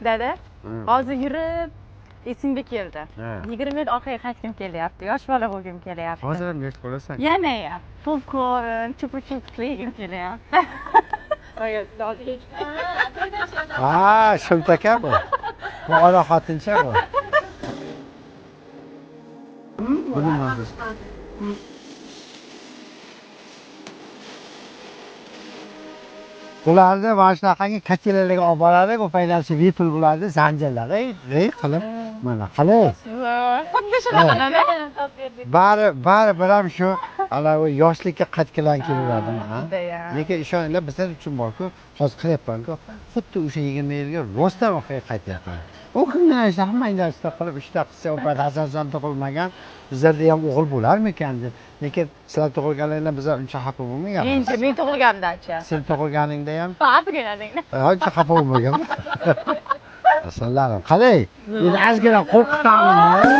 Dada, hozir yurib esimga keldi. Ha. 20 yil orqaga qaytgim kelyapti. Yosh bola bo'lgim kelyapti. Hozir ham yosh bolasan. Yana ham. Popcorn, chupa-chups yegim kelyapti. Ha, Shumtaka bu. Bu ola xotincha bu. Buni nozir. Ularni mana shunaqangi kachelarga olib boradi, u paytlar shu vipl bo'ladi, zanjirlar, qilib mana qalay. Xuddi shunaqa. Bari bir ham shu ana u yoshlikka qaytgan keladi. Lekin ishoninglar, bizlar uchun borku, hozir qilyapman-ku, xuddi o'sha 20 yilga rostdan orqaga qaytyapman. U kundan esa hamma ishlar qilib, ishlar qilsa, u payt asosan tug'ilmagan, bizlarda ham o'g'il bo'larmikan deb. Lekin sizlar tug'ilganingizda bizlar uncha xafa bo'lmaganmiz. Menchi men tug'ilganimda-chi. Sen tug'ilganingda ham Faqatgina. uncha xafa bo'lmagan. Asalarim, qalay? Endi ozgina qo'rqitamiz.